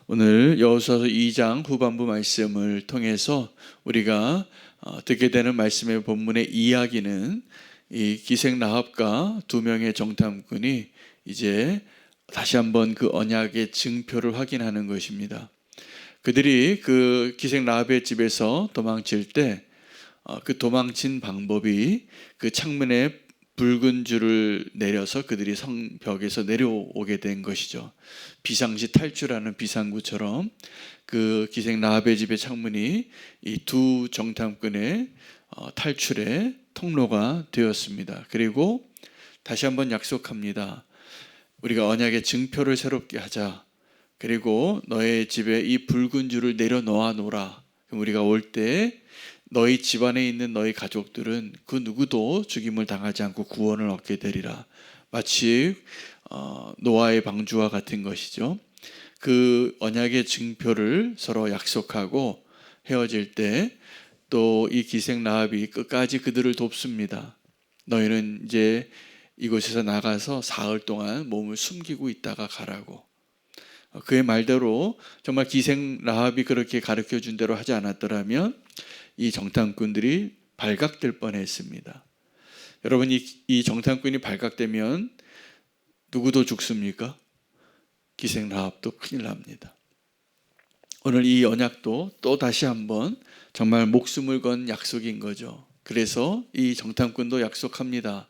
오늘 여호수아서 2장 후반부 말씀을 통해서 우리가 듣게 되는 말씀의 본문의 이야기는 이 기생 라합과 두 명의 정탐꾼이 이제 다시 한번 그 언약의 증표를 확인하는 것입니다. 그들이 그 기생 라합의 집에서 도망칠 때 그 도망친 방법이 그 창문에 붉은 줄을 내려서 그들이 성벽에서 내려오게 된 것이죠. 비상시 탈출하는 비상구처럼 그 기생 라합의 집의 창문이 이 두 정탐꾼의 탈출의 통로가 되었습니다. 그리고 다시 한번 약속합니다. 우리가 언약의 증표를 새롭게 하자. 그리고 너의 집에 이 붉은 줄을 내려놓아 놓으라. 그럼 우리가 올 때 너희 집안에 있는 너희 가족들은 그 누구도 죽임을 당하지 않고 구원을 얻게 되리라. 마치 노아의 방주와 같은 것이죠. 그 언약의 증표를 서로 약속하고 헤어질 때 또 이 기생 라합이 끝까지 그들을 돕습니다. 너희는 이제 이곳에서 나가서 사흘 동안 몸을 숨기고 있다가 가라고. 그의 말대로 정말 기생 라합이 그렇게 가르쳐 준 대로 하지 않았더라면 이 정탐꾼들이 발각될 뻔했습니다. 여러분, 이 정탐꾼이 발각되면 누구도 죽습니까? 기생 라합도 큰일 납니다. 오늘 이 언약도 또 다시 한번 정말 목숨을 건 약속인 거죠. 그래서 이 정탐꾼도 약속합니다.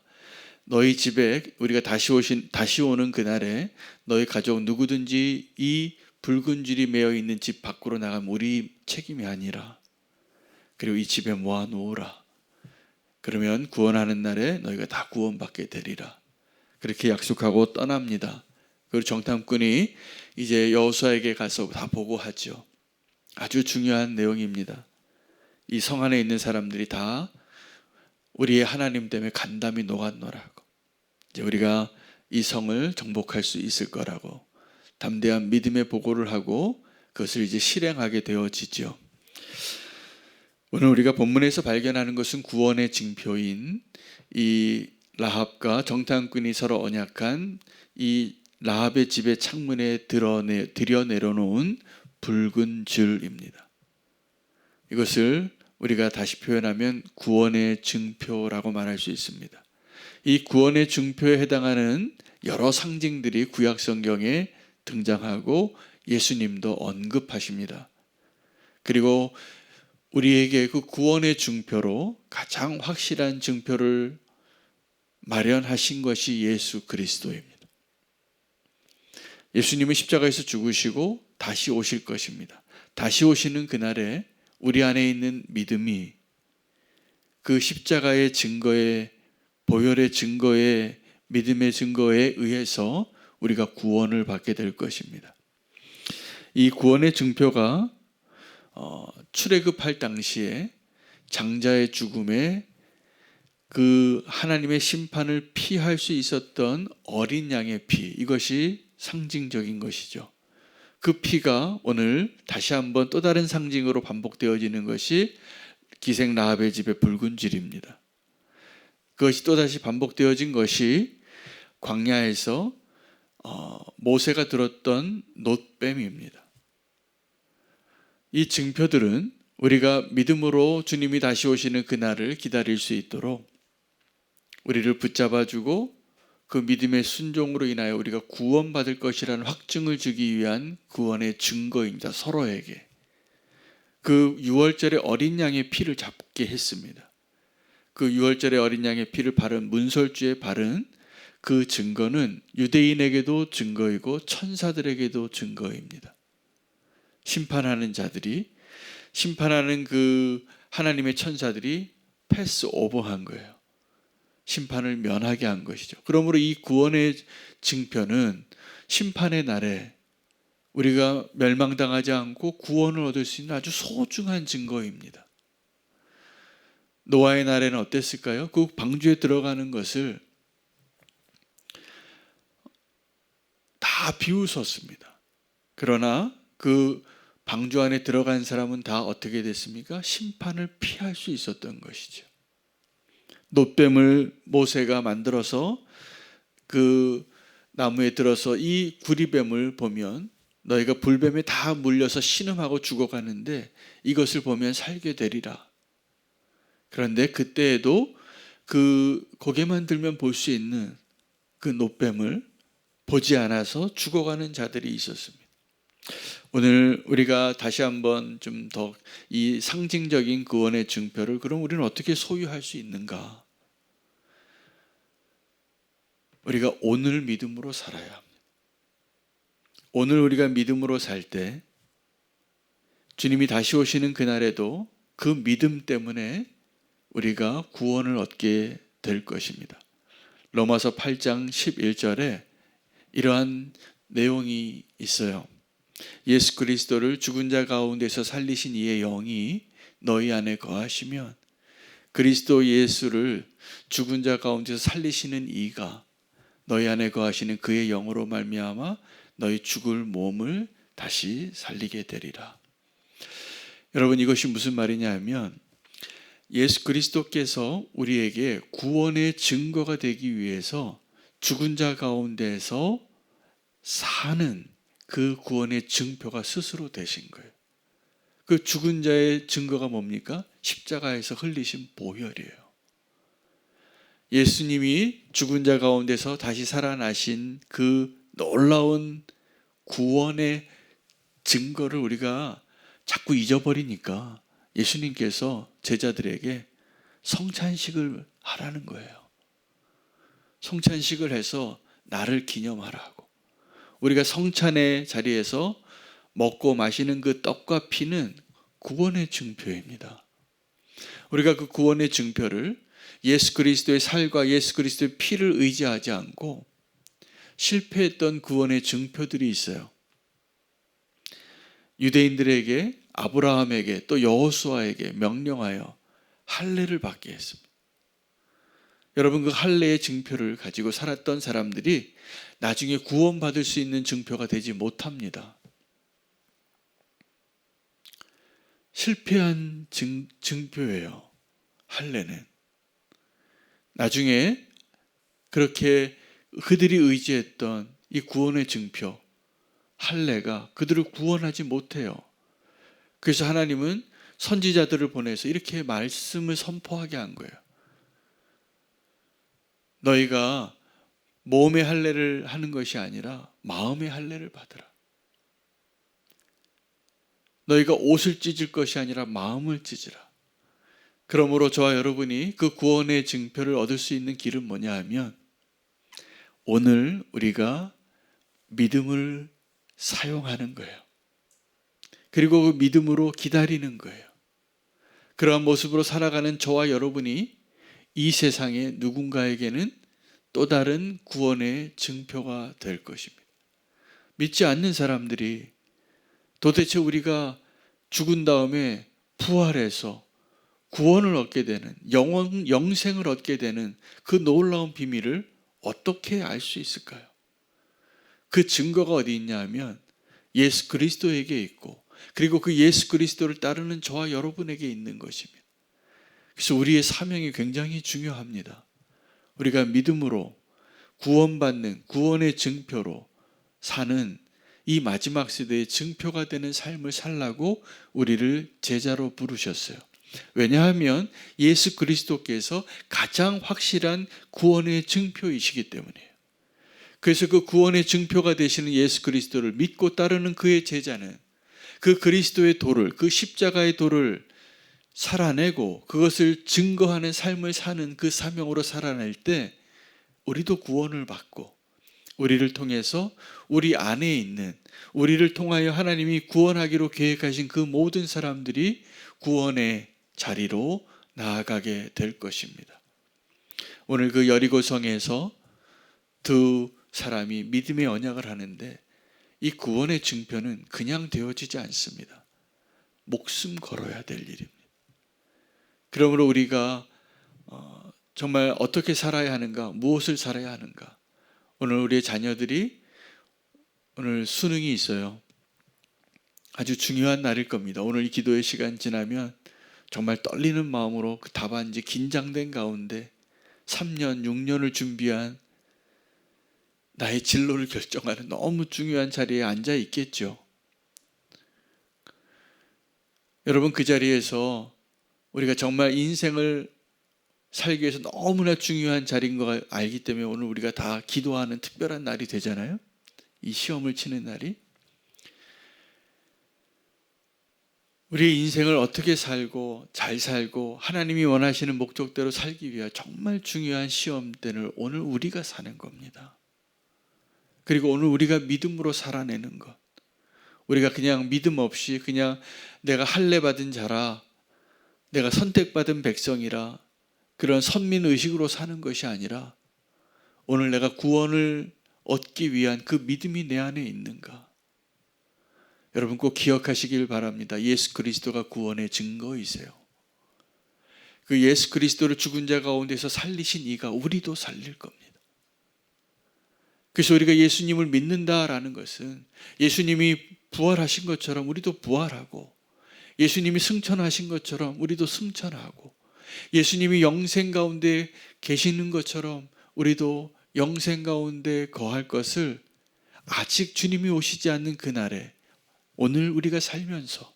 너희 집에 우리가 다시 오는 그날에 너희 가족 누구든지 이 붉은 줄이 매어 있는 집 밖으로 나가면 우리 책임이 아니라, 그리고 이 집에 모아 놓으라. 그러면 구원하는 날에 너희가 다 구원받게 되리라. 그렇게 약속하고 떠납니다. 그리고 정탐꾼이 이제 여호수아에게 가서 다 보고하죠. 아주 중요한 내용입니다. 이 성 안에 있는 사람들이 다 우리의 하나님 때문에 간담이 녹았노라고. 이제 우리가 이 성을 정복할 수 있을 거라고 담대한 믿음의 보고를 하고 그것을 이제 실행하게 되어지죠. 오늘 우리가 본문에서 발견하는 것은 구원의 징표인 이 라합과 정탐꾼이 서로 언약한 이 라합의 집의 창문에 들여 내려놓은 붉은 줄입니다. 이것을 우리가 다시 표현하면 구원의 증표라고 말할 수 있습니다. 이 구원의 증표에 해당하는 여러 상징들이 구약 성경에 등장하고 예수님도 언급하십니다. 그리고 우리에게 그 구원의 증표로 가장 확실한 증표를 마련하신 것이 예수 그리스도입니다. 예수님은 십자가에서 죽으시고 다시 오실 것입니다. 다시 오시는 그날에 우리 안에 있는 믿음이 그 십자가의 증거에, 보혈의 증거에, 믿음의 증거에 의해서 우리가 구원을 받게 될 것입니다. 이 구원의 증표가 출애굽할 당시에 장자의 죽음에 그 하나님의 심판을 피할 수 있었던 어린 양의 피, 이것이 상징적인 것이죠. 그 피가 오늘 다시 한번 또 다른 상징으로 반복되어지는 것이 기생 라합의 집의 붉은 줄입니다. 그것이 또다시 반복되어진 것이 광야에서 모세가 들었던 놋뱀입니다. 이 증표들은 우리가 믿음으로 주님이 다시 오시는 그날을 기다릴 수 있도록 우리를 붙잡아주고 그 믿음의 순종으로 인하여 우리가 구원받을 것이라는 확증을 주기 위한 구원의 증거입니다. 서로에게. 그 유월절의 어린 양의 피를 잡게 했습니다. 그 유월절의 어린 양의 피를 바른 문설주에 바른 그 증거는 유대인에게도 증거이고 천사들에게도 증거입니다. 심판하는 자들이, 심판하는 그 하나님의 천사들이 패스 오버한 거예요. 심판을 면하게 한 것이죠. 그러므로 이 구원의 증표는 심판의 날에 우리가 멸망당하지 않고 구원을 얻을 수 있는 아주 소중한 증거입니다. 노아의 날에는 어땠을까요? 그 방주에 들어가는 것을 다 비웃었습니다. 그러나 그 방주 안에 들어간 사람은 다 어떻게 됐습니까? 심판을 피할 수 있었던 것이죠. 놋뱀을 모세가 만들어서 그 나무에 들어서 이 구리뱀을 보면 너희가 불뱀에 다 물려서 신음하고 죽어가는데 이것을 보면 살게 되리라. 그런데 그때에도 그 고개만 들면 볼 수 있는 그 놋뱀을 보지 않아서 죽어가는 자들이 있었습니다. 오늘 우리가 다시 한번 좀 더 이 상징적인 구원의 증표를 그럼 우리는 어떻게 소유할 수 있는가? 우리가 오늘 믿음으로 살아야 합니다. 오늘 우리가 믿음으로 살 때 주님이 다시 오시는 그날에도 그 믿음 때문에 우리가 구원을 얻게 될 것입니다. 로마서 8장 11절에 이러한 내용이 있어요. 예수 그리스도를 죽은 자 가운데서 살리신 이의 영이 너희 안에 거하시면 그리스도 예수를 죽은 자 가운데서 살리시는 이가 너희 안에 거하시는 그의 영으로 말미암아 너희 죽을 몸을 다시 살리게 되리라. 여러분, 이것이 무슨 말이냐 하면 예수 그리스도께서 우리에게 구원의 증거가 되기 위해서 죽은 자 가운데서 사는 그 구원의 증표가 스스로 되신 거예요. 그 죽은 자의 증거가 뭡니까? 십자가에서 흘리신 보혈이에요. 예수님이 죽은 자 가운데서 다시 살아나신 그 놀라운 구원의 증거를 우리가 자꾸 잊어버리니까 예수님께서 제자들에게 성찬식을 하라는 거예요. 성찬식을 해서 나를 기념하라고. 우리가 성찬의 자리에서 먹고 마시는 그 떡과 피는 구원의 증표입니다. 우리가 그 구원의 증표를 예수 그리스도의 살과 예수 그리스도의 피를 의지하지 않고 실패했던 구원의 증표들이 있어요. 유대인들에게, 아브라함에게, 또 여호수아에게 명령하여 할례를 받게 했습니다. 여러분, 그 할례의 증표를 가지고 살았던 사람들이 나중에 구원받을 수 있는 증표가 되지 못합니다. 실패한 증표예요. 할례는. 나중에 그렇게 그들이 의지했던 이 구원의 증표, 할례가 그들을 구원하지 못해요. 그래서 하나님은 선지자들을 보내서 이렇게 말씀을 선포하게 한 거예요. 너희가 몸의 할례를 하는 것이 아니라 마음의 할례를 받으라. 너희가 옷을 찢을 것이 아니라 마음을 찢으라. 그러므로 저와 여러분이 그 구원의 증표를 얻을 수 있는 길은 뭐냐 하면 오늘 우리가 믿음을 사용하는 거예요. 그리고 그 믿음으로 기다리는 거예요. 그러한 모습으로 살아가는 저와 여러분이 이 세상의 누군가에게는 또 다른 구원의 증표가 될 것입니다. 믿지 않는 사람들이 도대체 우리가 죽은 다음에 부활해서 구원을 얻게 되는, 영생을 얻게 되는 그 놀라운 비밀을 어떻게 알 수 있을까요? 그 증거가 어디 있냐 하면 예수 그리스도에게 있고, 그리고 그 예수 그리스도를 따르는 저와 여러분에게 있는 것입니다. 그래서 우리의 사명이 굉장히 중요합니다. 우리가 믿음으로 구원받는 구원의 증표로 사는 이 마지막 세대의 증표가 되는 삶을 살라고 우리를 제자로 부르셨어요. 왜냐하면 예수 그리스도께서 가장 확실한 구원의 증표이시기 때문이에요. 그래서 그 구원의 증표가 되시는 예수 그리스도를 믿고 따르는 그의 제자는 그 그리스도의 도를, 그 십자가의 도를 살아내고 그것을 증거하는 삶을 사는 그 사명으로 살아낼 때 우리도 구원을 받고 우리를 통해서 우리 안에 있는, 우리를 통하여 하나님이 구원하기로 계획하신 그 모든 사람들이 구원의 자리로 나아가게 될 것입니다. 오늘 그 여리고성에서 두 사람이 믿음의 언약을 하는데 이 구원의 증표는 그냥 되어지지 않습니다. 목숨 걸어야 될 일입니다. 그러므로 우리가 정말 어떻게 살아야 하는가, 무엇을 살아야 하는가. 오늘 우리의 자녀들이 오늘 수능이 있어요. 아주 중요한 날일 겁니다. 오늘 이 기도의 시간 지나면 정말 떨리는 마음으로 그 답안지 긴장된 가운데 3년, 6년을 준비한 나의 진로를 결정하는 너무 중요한 자리에 앉아 있겠죠. 여러분, 그 자리에서 우리가 정말 인생을 살기 위해서 너무나 중요한 자리인 걸 알기 때문에 오늘 우리가 다 기도하는 특별한 날이 되잖아요. 이 시험을 치는 날이. 우리의 인생을 어떻게 살고 잘 살고 하나님이 원하시는 목적대로 살기 위해 정말 중요한 시험 때를 오늘 우리가 사는 겁니다. 그리고 오늘 우리가 믿음으로 살아내는 것. 우리가 그냥 믿음 없이 그냥 내가 할례 받은 자라, 내가 선택받은 백성이라 그런 선민의식으로 사는 것이 아니라 오늘 내가 구원을 얻기 위한 그 믿음이 내 안에 있는가. 여러분 꼭 기억하시길 바랍니다. 예수 그리스도가 구원의 증거이세요. 그 예수 그리스도를 죽은 자 가운데서 살리신 이가 우리도 살릴 겁니다. 그래서 우리가 예수님을 믿는다라는 것은 예수님이 부활하신 것처럼 우리도 부활하고, 예수님이 승천하신 것처럼 우리도 승천하고, 예수님이 영생 가운데 계시는 것처럼 우리도 영생 가운데 거할 것을 아직 주님이 오시지 않는 그날에 오늘 우리가 살면서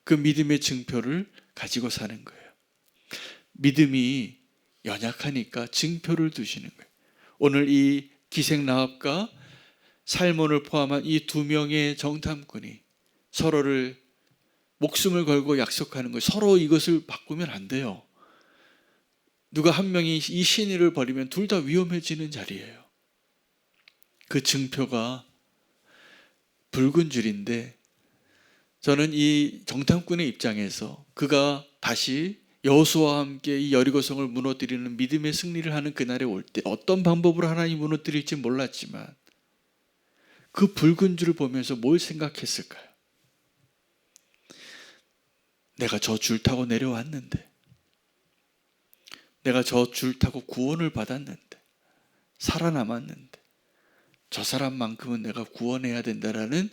그 믿음의 증표를 가지고 사는 거예요. 믿음이 연약하니까 증표를 두시는 거예요. 오늘 이 기생라합과 살몬을 포함한 이 두 명의 정탐꾼이 서로를 목숨을 걸고 약속하는 거예요. 서로 이것을 바꾸면 안 돼요. 누가 한 명이 이 신의를 버리면 둘 다 위험해지는 자리예요. 그 증표가 붉은 줄인데, 저는 이 정탐꾼의 입장에서 그가 다시 여호수아와 함께 이 여리고성을 무너뜨리는 믿음의 승리를 하는 그날에 올 때 어떤 방법으로 하나님이 무너뜨릴지 몰랐지만 그 붉은 줄을 보면서 뭘 생각했을까요? 내가 저 줄 타고 내려왔는데, 내가 저 줄 타고 구원을 받았는데, 살아남았는데 저 사람만큼은 내가 구원해야 된다라는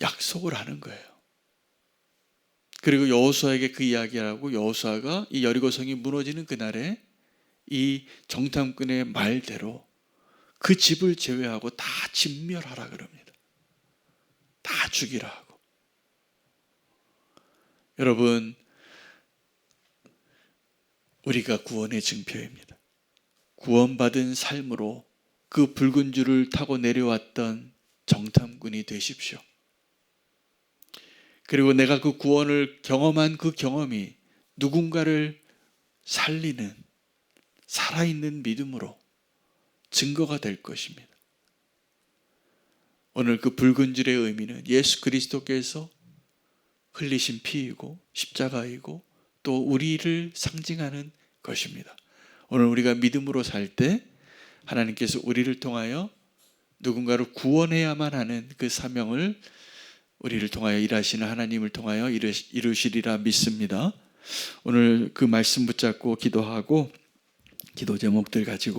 약속을 하는 거예요. 그리고 여호수아에게 그 이야기를 하고 여호수아가 이 여리고성이 무너지는 그날에 이 정탐꾼의 말대로 그 집을 제외하고 다 진멸하라 그럽니다. 다 죽이라 하고. 여러분, 우리가 구원의 증표입니다. 구원받은 삶으로 그 붉은 줄을 타고 내려왔던 정탐꾼이 되십시오. 그리고 내가 그 구원을 경험한 그 경험이 누군가를 살리는 살아있는 믿음으로 증거가 될 것입니다. 오늘 그 붉은 줄의 의미는 예수 그리스도께서 흘리신 피이고 십자가이고 또 우리를 상징하는 것입니다. 오늘 우리가 믿음으로 살 때 하나님께서 우리를 통하여 누군가를 구원해야만 하는 그 사명을 우리를 통하여 일하시는 하나님을 통하여 이루시리라 믿습니다. 오늘 그 말씀 붙잡고 기도하고 기도 제목들 가지고